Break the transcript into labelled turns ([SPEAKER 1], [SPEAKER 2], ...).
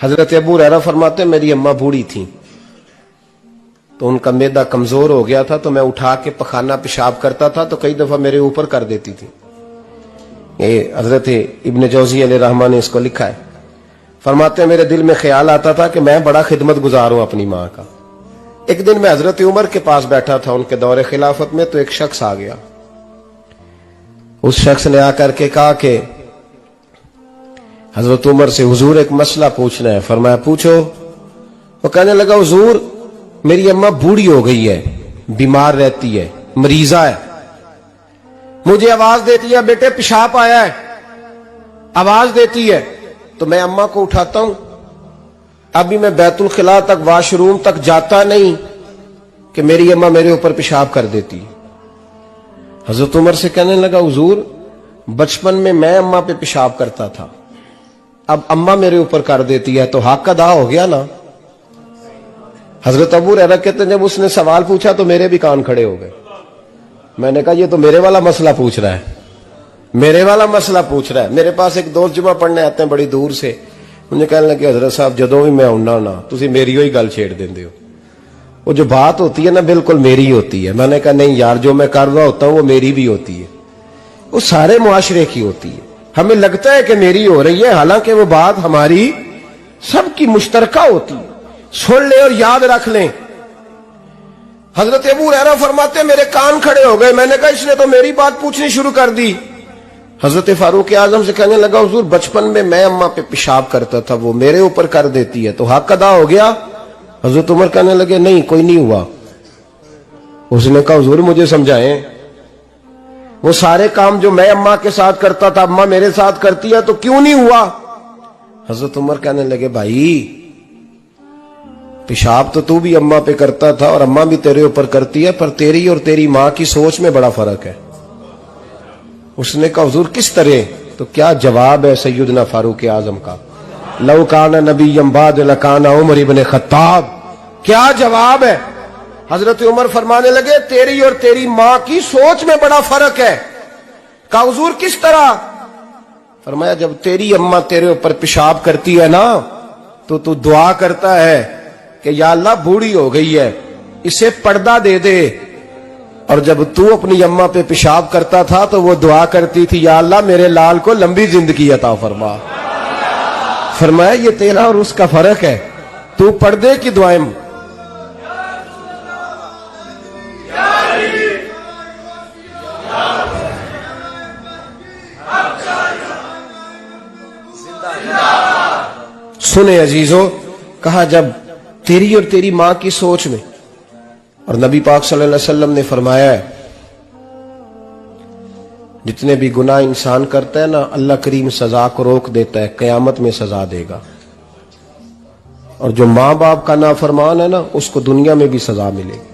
[SPEAKER 1] حضرت ابو ہریرہ فرماتے ہیں میری اماں بوڑھی تھیں تو ان کا معدہ کمزور ہو گیا تھا، تو میں اٹھا کے پخانہ پیشاب کرتا تھا تو کئی دفعہ میرے اوپر کر دیتی تھی. یہ حضرت ابن جوزی علیہ رحمہ نے اس کو لکھا ہے. فرماتے ہیں میرے دل میں خیال آتا تھا کہ میں بڑا خدمت گزار ہوں اپنی ماں کا. ایک دن میں حضرت عمر کے پاس بیٹھا تھا ان کے دور خلافت میں، تو ایک شخص آ گیا. اس شخص نے آ کر کے کہا کہ حضرت عمر سے حضور ایک مسئلہ پوچھنا ہے. فرمایا پوچھو. وہ کہنے لگا حضور میری اماں بوڑھی ہو گئی ہے، بیمار رہتی ہے، مریضہ ہے، مجھے آواز دیتی ہے بیٹے پیشاب آیا ہے، آواز دیتی ہے تو میں اماں کو اٹھاتا ہوں. ابھی میں بیت الخلاء تک واش روم تک جاتا نہیں کہ میری اماں میرے اوپر پیشاب کر دیتی. حضرت عمر سے کہنے لگا حضور بچپن میں اماں پہ پیشاب کرتا تھا، اب اماں میرے اوپر کر دیتی ہے تو حق ادا ہو گیا نا. حضرت ابو ہریرہ کہتے ہیں جب اس نے سوال پوچھا تو میرے بھی کان کھڑے ہو گئے. میں نے کہا یہ تو میرے والا مسئلہ پوچھ رہا ہے، میرے والا مسئلہ پوچھ رہا ہے. میرے پاس ایک دوست جمعہ پڑھنے آتے ہیں بڑی دور سے، مجھے کہنے لگے حضرت صاحب جدوں بھی میں آنا نا تسی میری ہوئی گل چھیڑ دیندے ہو، وہ جو بات ہوتی ہے نا بالکل میری ہوتی ہے. میں نے کہا نہیں یار جو میں کر رہا ہوتا ہوں وہ میری بھی ہوتی ہے، وہ سارے معاشرے کی ہوتی ہے. ہمیں لگتا ہے کہ میری ہو رہی ہے حالانکہ وہ بات ہماری سب کی مشترکہ ہوتی ہے. سن لیں اور یاد رکھ لیں. حضرت ابو ہریرہ فرماتے ہیں میرے کان کھڑے ہو گئے. میں نے کہا اس نے تو میری بات پوچھنی شروع کر دی. حضرت فاروق اعظم سے کہنے لگا حضور بچپن میں اماں پہ پیشاب کرتا تھا، وہ میرے اوپر کر دیتی ہے تو حق ادا ہو گیا. حضرت عمر کہنے لگے نہیں کوئی نہیں ہوا. اس نے کہا حضور مجھے سمجھائیں وہ سارے کام جو میں اماں کے ساتھ کرتا تھا اماں میرے ساتھ کرتی ہے تو کیوں نہیں ہوا. حضرت عمر کہنے لگے بھائی پیشاب تو بھی اماں پہ کرتا تھا اور اماں بھی تیرے اوپر کرتی ہے، پر تیری اور تیری ماں کی سوچ میں بڑا فرق ہے. اس نے کہا حضور کس طرح؟ تو کیا جواب ہے سیدنا فاروق اعظم کا، لو کان نبی بعد لکان عمر ابن خطاب. کیا جواب ہے؟ حضرت عمر فرمانے لگے تیری اور تیری ماں کی سوچ میں بڑا فرق ہے. کہا حضور کس طرح؟ فرمایا جب تیری اماں تیرے اوپر پیشاب کرتی ہے نا تو دعا کرتا ہے کہ یا اللہ بوڑھی ہو گئی ہے اسے پردہ دے دے، اور جب تو اپنی اماں پہ پیشاب کرتا تھا تو وہ دعا کرتی تھی یا اللہ میرے لال کو لمبی زندگی عطا فرما. فرمایا یہ تیرا اور اس کا فرق ہے، تو پردے کی دعائیں. سنیں عزیزو، کہا جب تیری اور تیری ماں کی سوچ میں، اور نبی پاک صلی اللہ علیہ وسلم نے فرمایا ہے جتنے بھی گناہ انسان کرتا ہے نا اللہ کریم سزا کو روک دیتا ہے، قیامت میں سزا دے گا. اور جو ماں باپ کا نافرمان ہے نا اس کو دنیا میں بھی سزا ملے گی.